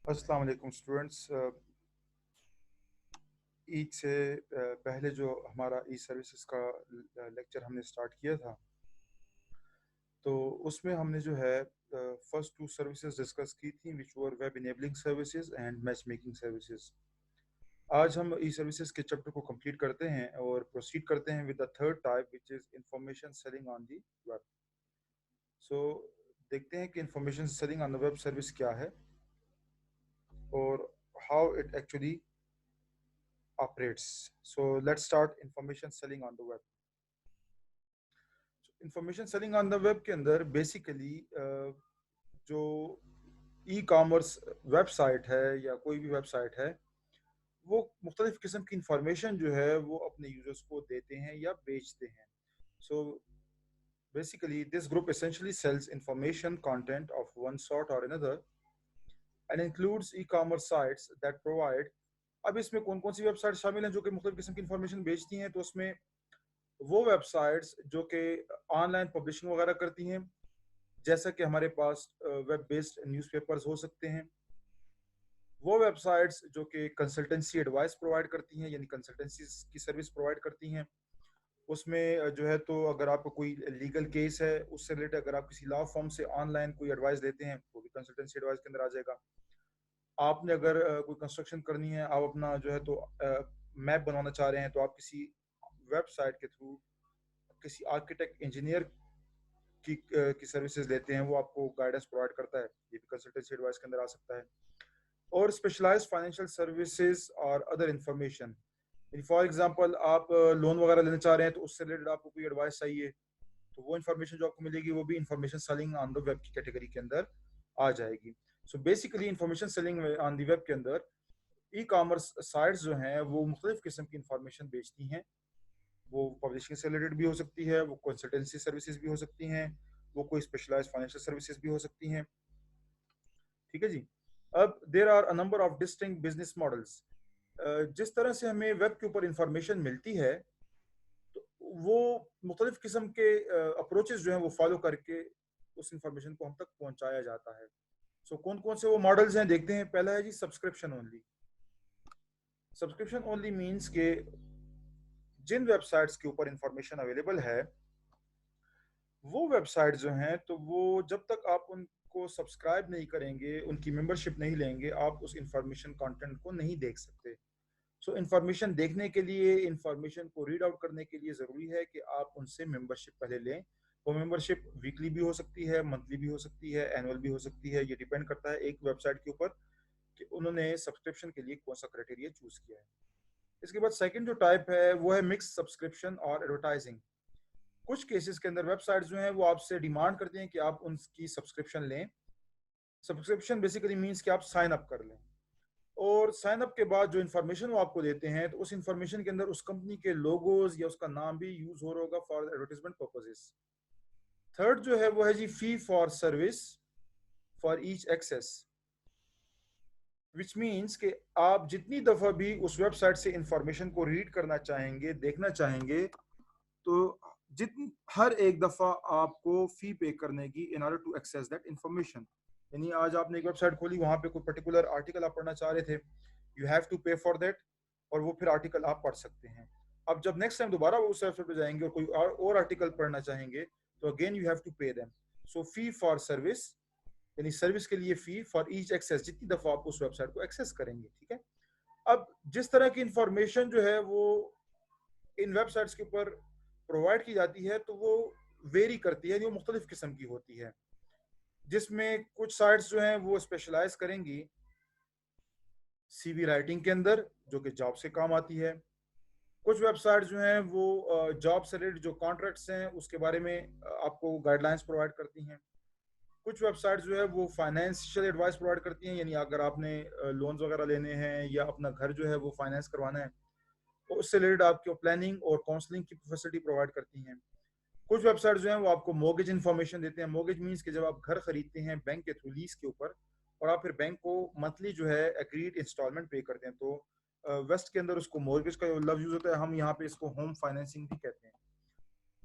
अस्सलाम वालेकुम स्टूडेंट्स। ईद से पहले जो हमारा ई सर्विसेज का लेक्चर हमने स्टार्ट किया था, तो उसमें हमने जो है फर्स्ट टू सर्विसेज डिस्कस की थी, which were web enabling services and match making services. आज हम ई सर्विसेज के चैप्टर को कंप्लीट करते हैं और प्रोसीड करते हैं with the third type, which is information selling on the web. So देखते हैं कि information selling on the web service क्या है और how it actually operates. So let's start information selling on the web. Information selling on the web के अंदर basically जो e commerce website है या कोई भी वेबसाइट है, वो मुख्तलिफ किस्म की इंफॉर्मेशन जो है वो अपने यूजर्स को देते हैं या बेचते हैं. So basically this group essentially sells information content of one sort or another and includes e-commerce sites that provide. अब इसमें कौन कौन सी वेबसाइट शामिल हैं जो कि मुख्तलिफ किस्म की इंफॉर्मेशन बेचती हैं? तो उसमें वो वेबसाइट्स जो कि ऑनलाइन पब्लिशिंग वगैरह करती हैं, जैसा कि हमारे पास वेब बेस्ड न्यूज़पेपर्स हो सकते हैं. वो वेबसाइट्स जो कि कंसल्टेंसी एडवाइस प्रोवाइड करती हैं, यानी कंसल्टेंसी की सर्विस प्रोवाइड करती हैं. उसमें जो है, तो अगर आपको कोई लीगल केस है उससे रिलेटेड अगर आप किसी लॉ फॉर्म से ऑनलाइन कोई एडवाइस लेते हैं, वो भी कंसल्टेंसी एडवाइस के अंदर आ जाएगा. आपने अगर कोई कंस्ट्रक्शन करनी है, आप अपना जो है तो मैप बनवाना चाह रहे हैं, तो आप किसी वेबसाइट के थ्रू किसी आर्किटेक्ट इंजीनियर की सर्विसेज लेते हैं, वो आपको गाइडेंस प्रोवाइड करता है. ये भी कंसल्टेंसी एडवाइस के अंदर आ सकता है. और स्पेशलाइज्ड फाइनेंशियल सर्विसेज और अदर इंफॉर्मेशन, फॉर एग्जांपल आप लोन वगैरह लेना चाह रहे हैं, तो उससे रिलेटेड आपको कोई एडवाइस चाहिए, तो वो इन्फॉर्मेशन जो आपको मिलेगी वो भी information selling on the web की कैटेगरी के अंदर आ जाएगी. So basically information selling on the web के अंदर ई कॉमर्स साइट्स जो हैं वो मुख्तलिफ किस्म की इंफॉर्मेशन बेचती हैं. वो पब्लिशिंग से रिलेटेड भी हो सकती है, वो कंसल्टेंसी सर्विसेज भी हो सकती हैं, वो कोई स्पेशलाइज्ड फाइनेंशियल सर्विसेज भी हो सकती हैं. ठीक है जी. अब there are a number of distinct business models. जिस तरह से हमें वेब के ऊपर इंफॉर्मेशन मिलती है, तो वो मुख्तलिफ किस्म के अप्रोचेस जो हैं वो फॉलो करके उस इंफॉर्मेशन को हम तक पहुंचाया जाता है. सो कौन कौन से वो मॉडल्स हैं देखते हैं. पहला है ji subscription only. Subscription only means के जिन वेबसाइट्स के ऊपर इंफॉर्मेशन अवेलेबल है, वो वेबसाइट जो हैं, तो वो जब तक आप उनको सब्सक्राइब नहीं करेंगे, उनकी मेंबरशिप नहीं लेंगे, आप उस इंफॉर्मेशन कंटेंट को नहीं देख सकते. सो इंफॉर्मेशन देखने के लिए, इंफॉर्मेशन को रीड आउट करने के लिए ज़रूरी है कि आप उनसे मेंबरशिप पहले लें. वो मेंबरशिप वीकली भी हो सकती है, मंथली भी हो सकती है, एनुअल भी हो सकती है. ये डिपेंड करता है एक वेबसाइट के ऊपर कि उन्होंने सब्सक्रिप्शन के लिए कौन सा क्राइटेरिया चूज किया है. इसके बाद सेकंड जो टाइप है वो है मिक्स सब्सक्रिप्शन और एडवर्टाइजिंग. कुछ केसेस के अंदर वेबसाइट्स जो हैं वो आपसे डिमांड करती हैं कि आप उनकी सब्सक्रिप्शन लें. सब्सक्रिप्शन बेसिकली मीन्स कि आप साइन अप कर लें, और साइन अप के बाद जो इन्फॉर्मेशन वो आपको देते हैं, तो उस इन्फॉर्मेशन के अंदर उस कंपनी के लोगोज या उसका नाम भी यूज हो रहा होगा फॉर एडवर्टाइजमेंट पर्पजेस. थर्ड जो है वो है ji fee for service for each access, which means कि आप जितनी दफ़ा भी उस वेबसाइट से इंफॉर्मेशन को रीड करना चाहेंगे, देखना चाहेंगे, तो जितनी हर एक दफ़ा आपको फ़ी पे करने की in order to access that information. यानी आज आपने एक वेबसाइट खोली, वहाँ पे कोई पर्टिकुलर आर्टिकल आप पढ़ना चाह रहे थे, यू हैव टू पे फॉर दैट, और वो फिर आर्टिकल आप पढ़ सकते हैं. अब जब नेक्स्ट टाइम दोबारा वो उस वेबसाइट पे जाएंगे और कोई और आर्टिकल पढ़ना चाहेंगे, तो again you have to pay them. So fee for service, यानी सर्विस के लिए फी फॉर ईच एक्सेस, जितनी दफ़ा आप उस वेबसाइट को एक्सेस करेंगे. ठीक है. अब जिस तरह की इंफॉर्मेशन जो है वो इन वेबसाइट्स के ऊपर प्रोवाइड की जाती है, तो वो वेरी करती है, वो मुख्तलिफ किस्म की होती है. जिसमें कुछ साइट्स जो हैं वो स्पेशलाइज करेंगी सीवी राइटिंग के अंदर, जो कि जॉब से काम आती है. कुछ वेबसाइट जो हैं वो जॉब से रिलेटेड जो कॉन्ट्रैक्ट्स हैं उसके बारे में आपको गाइडलाइंस प्रोवाइड करती हैं. कुछ वेबसाइट जो है वो फाइनेंशियल एडवाइस प्रोवाइड करती हैं, यानी अगर आपने लोन्स वगैरह लेने हैं या अपना घर जो है वो फाइनेंस करवाना है, तो उससे रिलेटेड आपको प्लानिंग और काउंसलिंग की फैसिलिटी प्रोवाइड करती हैं. कुछ वेबसाइट जो हैं वो आपको मोर्गेज इन्फॉर्मेशन देते हैं. मोर्गेज मीन्स कि जब आप घर खरीदते हैं बैंक के थ्रू लीज के ऊपर, और आप फिर बैंक को मंथली जो है एग्रीड इंस्टॉलमेंट पे करते हैं, तो वेस्ट के अंदर उसको मोर्गेज का लफ्ज यूज होता है, हम यहाँ पे इसको होम फाइनेंसिंग भी कहते हैं.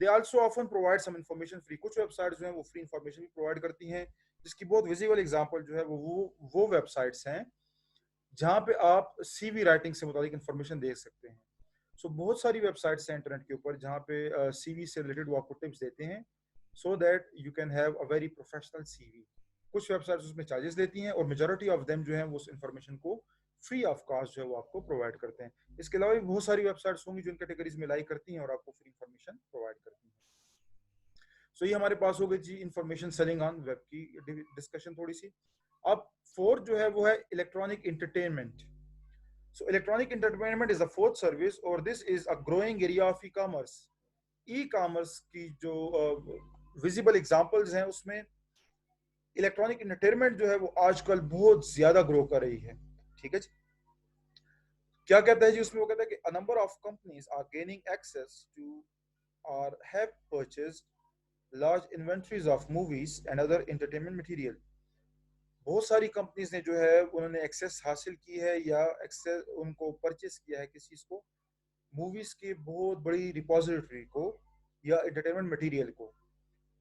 They also often provide some information free, कुछ वेबसाइट जो है वो फ्री इंफॉर्मेशन भी प्रोवाइड करती हैं, जिसकी बहुत विजिबल एग्जांपल जो है वो वेबसाइट्स हैं जहाँ पे आप सीवी राइटिंग से मुताबिक इंफॉर्मेशन देख सकते हैं। सो बहुत सारी वेबसाइट्स हैं इंटरनेट के ऊपर जहाँ पे सीवी से रिलेटेड वो आपको टिप्स देते हैं, so that you can have a very professional CV. कुछ वेबसाइट्स उसमें चार्जेस लेती हैं और मेजोरिटी ऑफ देम जो है वो उस इंफॉर्मेशन को फ्री ऑफ कॉस्ट जो है वो आपको प्रोवाइड करते हैं। इसके अलावा भी बहुत सारी वेबसाइट्स होंगी जो इन कैटेगरीज में लाइक करती हैं और आपको फ्री इंफॉर्मेशन प्रोवाइड करती हैं। सो ये हमारे पास हो गई जी इंफॉर्मेशन सेलिंग ऑन वेब की डिस्कशन थोड़ी सी। अब फोर्थ जो है वो है electronic entertainment. So electronic entertainment is the fourth service और this is a growing area of e-commerce. E-commerce की जो विजिबल एग्जांपल्स हैं उसमें इलेक्ट्रॉनिक एंटरटेनमेंट जो है वो आजकल बहुत ज्यादा ग्रो कर रही है। ठीक है जी, क्या कहता है जी उसमें, वो कहता है कि a number of companies are gaining access to or have purchased large inventories of movies and other entertainment material. बहुत सारी कंपनीज ने जो है उन्होंने एक्सेस हासिल की है या एक्सेस उनको परचेस किया है किसी चीज को, मूवीज की बहुत बड़ी रिपोजिटरी को या एंटरटेनमेंट मटेरियल को।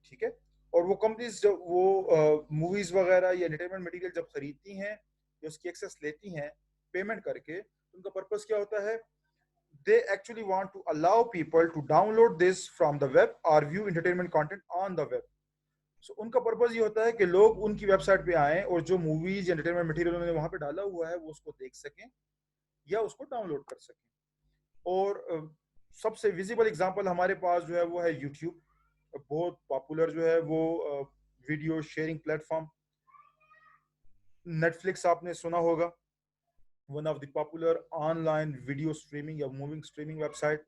ठीक है, और वो कंपनीज जब वो मूवीज वगैरह या एंटरटेनमेंट मटेरियल जब खरीदती हैं या उसकी एक्सेस लेती हैं पेमेंट करके, तो उनका पर्पस क्या होता है, they actually want to allow people to download this from the web or view entertainment content on the web. So, उनका पर्पस ये होता है कि लोग उनकी वेबसाइट पे आएं और जो मूवीज या एंटरटेनमेंट मटेरियल उन्होंने वहां पे डाला हुआ है वो उसको देख सकें या उसको डाउनलोड कर सकें। और सबसे विजिबल एग्जांपल हमारे पास जो है वो है यूट्यूब, बहुत पॉपुलर जो है वो वीडियो शेयरिंग प्लेटफॉर्म। नेटफ्लिक्स आपने सुना होगा, one of the popular online video streaming या मूविंग स्ट्रीमिंग वेबसाइट।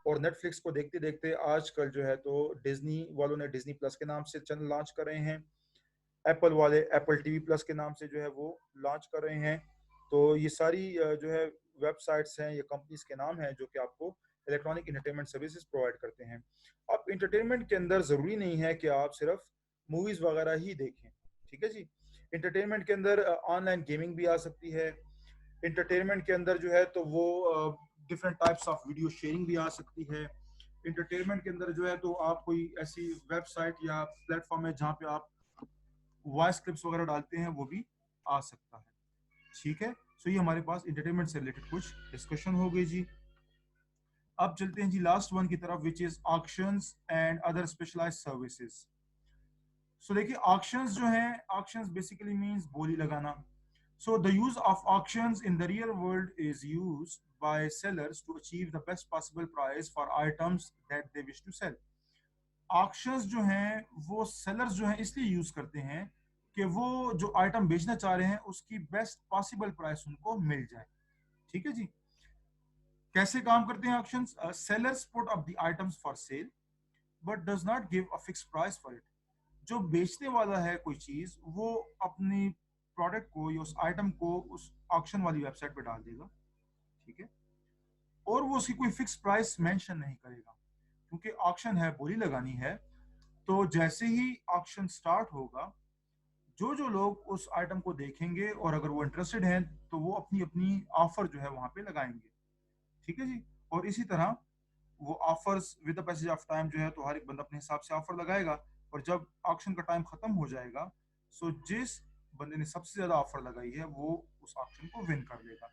और नेटफ्लिक्स को देखते देखते आजकल जो है तो डिज्नी वालों ने डिज्नी प्लस के नाम से चैनल लॉन्च कर रहे हैं, एप्पल वाले एप्पल टीवी प्लस के नाम से जो है वो लॉन्च कर रहे हैं। तो ये सारी जो है वेबसाइट्स हैं या कंपनीज के नाम हैं जो कि आपको इलेक्ट्रॉनिक इंटरटेनमेंट सर्विसेज प्रोवाइड करते हैं। अब इंटरटेनमेंट के अंदर ज़रूरी नहीं है कि आप सिर्फ मूवीज़ वगैरह ही देखें। ठीक है जी, इंटरटेनमेंट के अंदर ऑनलाइन गेमिंग भी आ सकती है। इंटरटेनमेंट के अंदर जो है तो वो different types of video sharing भी आ सकती है। इंटरटेनमेंट के अंदर जो है तो आप कोई ऐसी वेबसाइट या प्लेटफॉर्म है जहाँ पे आप वॉइस क्लिप्स वगैरह डालते हैं वो भी आ सकता है। ठीक है, सो ये हमारे पास इंटरटेनमेंट से रिलेटेड कुछ डिस्कशन हो गई जी। अब चलते हैं जी लास्ट वन की तरफ, which is auctions and other specialized services. So देखिए ऑक्शंस जो हैं, ऑक्शंस बेसिकली मींस बोली लगाना। So the use of auctions in the real world is used by sellers to achieve the best possible price for items that they wish to sell. Auctions जो हैं वो sellers जो हैं इसलिए use करते हैं कि वो जो आइटम बेचना चाह रहे हैं उसकी बेस्ट पॉसिबल प्राइस उनको मिल जाए। ठीक है जी, कैसे काम करते हैं auctions? Sellers put up the items for sale but does not give a fix price for it. जो बेचने वाला है कोई चीज वो अपनी प्रोडक्ट को या उस आइटम को उस ऑक्शन वाली वेबसाइट पे डाल देगा। ठीक है, और वो उसकी कोई फिक्स प्राइस मेंशन नहीं करेगा, क्योंकि ऑक्शन है, बोली लगानी है। तो जैसे ही ऑक्शन स्टार्ट होगा, जो जो लोग उस आइटम को देखेंगे और अगर वो इंटरेस्टेड हैं तो वो अपनी अपनी ऑफर जो है वहां पे लगाएंगे। ठीक है जी, और इसी तरह वो offers with the passage of time जो है तो हर एक बंदा अपने हिसाब से ऑफर लगाएगा, और जब ऑक्शन का टाइम खत्म हो जाएगा, सो जिस बंदे ने सबसे ज्यादा ऑफर लगाई है वो उस ऑक्शन को विन कर लेगा।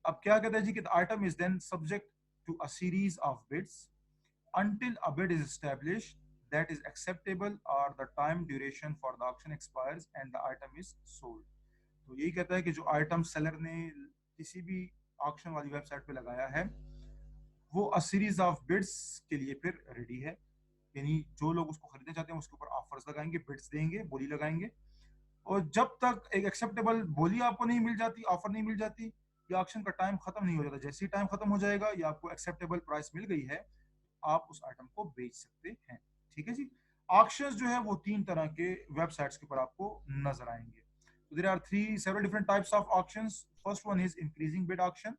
अब क्या कहता है जी कि the item is then subject to a series of bids until a bid is established that is acceptable or the time duration for the auction expires and the item is sold. तो यही कहता है कि जो item seller ने किसी भी auction वाली वेबसाइट पे लगाया है वो अ सीरीज ऑफ बिड्स के लिए फिर रेडी है, यानी जो लोग उसको खरीदना चाहते हैं उसके ऊपर ऑफर्स लगाएंगे, बिड्स देंगे, बोली लगाएंगे। और जब तक एक एक्सेप्टेबल बोली आपको नहीं मिल जाती, ऑफर नहीं मिल जाती, या ऑक्शन का टाइम खत्म नहीं हो जाता, जैसे ही टाइम खत्म हो जाएगा या आपको एक्सेप्टेबल प्राइस मिल गई है, आप उस आइटम को बेच सकते हैं। ठीक है जी, ऑक्शंस जो है वो तीन तरह के वेबसाइट्स के ऊपर आपको नजर आएंगे। So there are several different types of auctions. First one is increasing bid auction.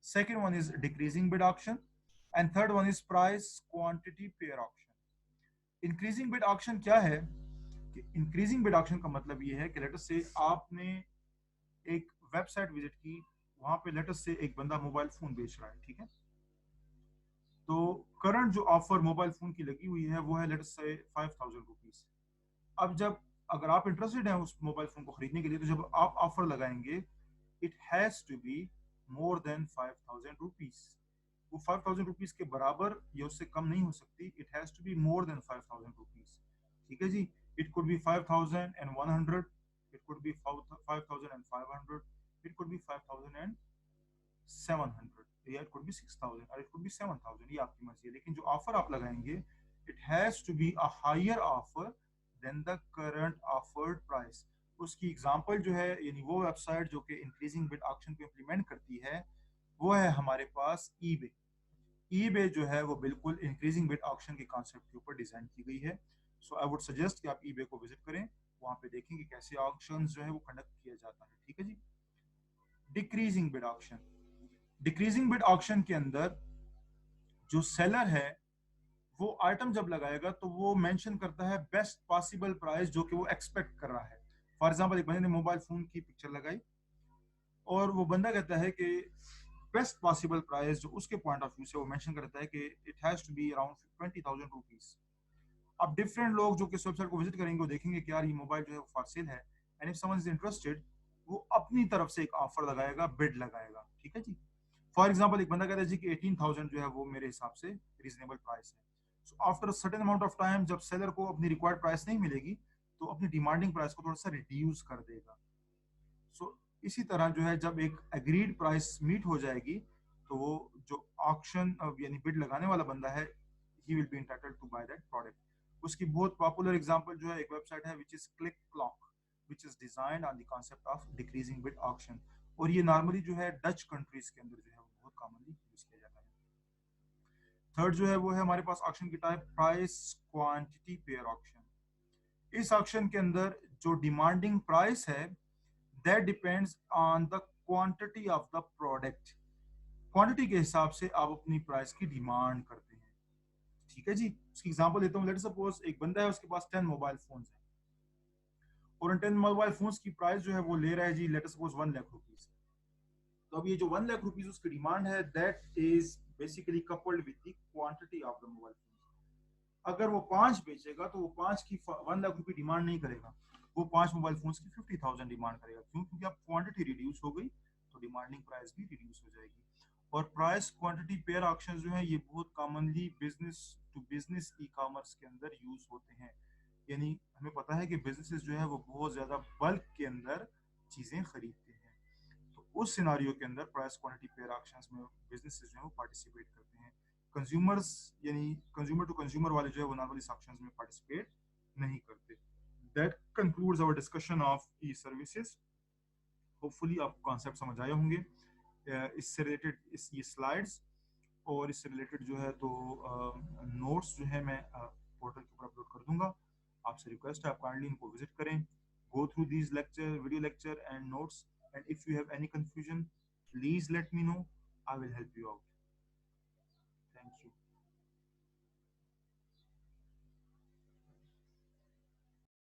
Second one is decreasing bid auction. And third one is price quantity pair auction. Increasing bid auction क्या है? कि increasing bid auction का मतलब ये है कि letter से आपने एक वेबसाइट विजिट की, वहां पे लेटर से एक बंदा मोबाइल फोन बेच रहा है। ठीक है, तो करंट जो ऑफर मोबाइल फोन की लगी हुई है वो है लेट्स से 5000 रुपीज। अब जब अगर आप इंटरेस्टेड हैं उस मोबाइल फोन को खरीदने के लिए, तो जब आप ऑफर लगाएंगे, it has to be more than 5000 rupees. वो 5000 रुपीज के बराबर या उससे कम नहीं हो सकती, it has to be more than 5000 rupees. ठीक है ji. It could be 5100, it could be 5500, it could be 5700, या इट कुड बी 6000, और इट कुड बी 7000, ये आपकी मर्जी है। लेकिन जो ऑफर आप लगाएंगे, it has to be a higher offer than the current offered price. उसकी एग्जांपल जो है, यानी वो वेबसाइट जो कि इंक्रीजिंग बिड ऑक्शन को इंप्लीमेंट करती है, वो है हमारे पास ईबे। ईबे जो है वो बिल्कुल इंक्रीजिंग बिड ऑक्शन के कॉन्सेप्ट के ऊपर डिजाइन की गई है। सो आई वुड सजेस्ट कि आप ईबे को विजिट करें, वहां पे देखें कि कैसे ऑक्शन जो है वो कंडक्ट किया जाता है। ठीक है ji. Decreasing bid auction, decreasing bid auction के अंदर जो सेलर है वो आइटम जब लगाएगा तो वो मेंशन करता है बेस्ट पॉसिबल प्राइस जो कि वो एक्सपेक्ट कर रहा है। फॉर एग्जांपल, एक बंदे ने मोबाइल फोन की पिक्चर लगाई और वो बंदा कहता है कि बेस्ट पॉसिबल प्राइस जो उसके पॉइंट ऑफ व्यू से वो मेंशन करता है कि it has to be around 20,000 rupees. अब डिफरेंट लोग जो कि इस वेबसाइट को विजिट करेंगे वो देखेंगे कि यार ये मोबाइल जो है वो फॉर सेल है, and if someone is interested, वो अपनी तरफ से एक ऑफर लगाएगा, बिड लगाएगा। ठीक है जी। फॉर एग्जाम्पल, एक बंदा कहता है जी कि 18,000 जो है वो मेरे हिसाब से रीजनेबल प्राइस है। So after certain amount of time जब सेलर को अपनी रिक्वायर्ड प्राइस नहीं मिलेगी, तो अपनी डिमांडिंग प्राइस को थोड़ा सा रिड्यूस कर देगा। सो इसी तरह जो है जब एक एग्रीड प्राइस मीट हो जाएगी, तो वो जो ऑक्शन यानी बिड लगाने वाला बंदा है, he will be entitled to buy that product. उसकी बहुत पॉपुलर एग्जांपल जो है, एक वेबसाइट है which is click clock, which is designed on the concept of decreasing bid auction. और ये नॉर्मली जो है डच कंट्रीज के अंदर जो है वो बहुत कॉमनली यूज किया जाता है। थर्ड जो है वो है हमारे पास ऑक्शन की type, price quantity pair auction. इस ऑक्शन के अंदर जो डिमांडिंग प्राइस है, that depends on the quantity of the product. Quantity के हिसाब से आप अपनी प्राइस की डिमांड करते हैं। ठीक है जी। उसकी एग्जांपल देता हूँ। लेट सपोज एक बंदा है, उसके पास 10 मोबाइल फोन्स हैं, और उन 10 मोबाइल फोन्स की प्राइस जो है वो ले रहा है जी लेट सपोज 1 लाख रुपीज। तो अब ये जो 1 लाख रुपीज उसकी डिमांड है, that is basically coupled with the quantity of the mobile phone. अगर वो 5 बेचेगा तो वो 5 की 1 लाख रुपए डिमांड नहीं करेगा, वो 5 मोबाइल फोन्स की 50,000 डिमांड करेगा। क्यों? क्योंकि अब क्वांटिटी रिड्यूस हो गई, तो डिमांडिंग प्राइस भी रिड्यूस हो जाएगी। और प्राइस क्वांटिटी पेयर ऑक्शन जो है ये बहुत commonly business to business e commerce के अंदर यूज होते हैं। यानी हमें पता है कि बिजनेसेस जो है वो बहुत ज्यादा बल्क के अंदर चीजें खरीदते हैं, तो उस सिनारियो के अंदर प्राइस क्वांटिटी पेयर ऑक्शंस में बिजनेसेस जो है वो पार्टिसिपेट करते हैं। कंज्यूमर्स यानी कंज्यूमर टू कंज्यूमर वाले जो है वो नॉर्मली इस ऑक्शंस में पार्टिसिपेट नहीं करते। That concludes our discussion of e services. Hopefully आपको कॉन्सेप्ट समझ आए होंगे। इससे रिलेटेड ये स्लाइड्स और इससे रिलेटेड जो है तो नोट्स जो है मैं पोर्टल के ऊपर अपलोड कर दूंगा। आपसे रिक्वेस्ट है आप काइंडली इनको विजिट करें, go through these lecture, video lecture and notes, and if you have any confusion please let me know, I will help you out.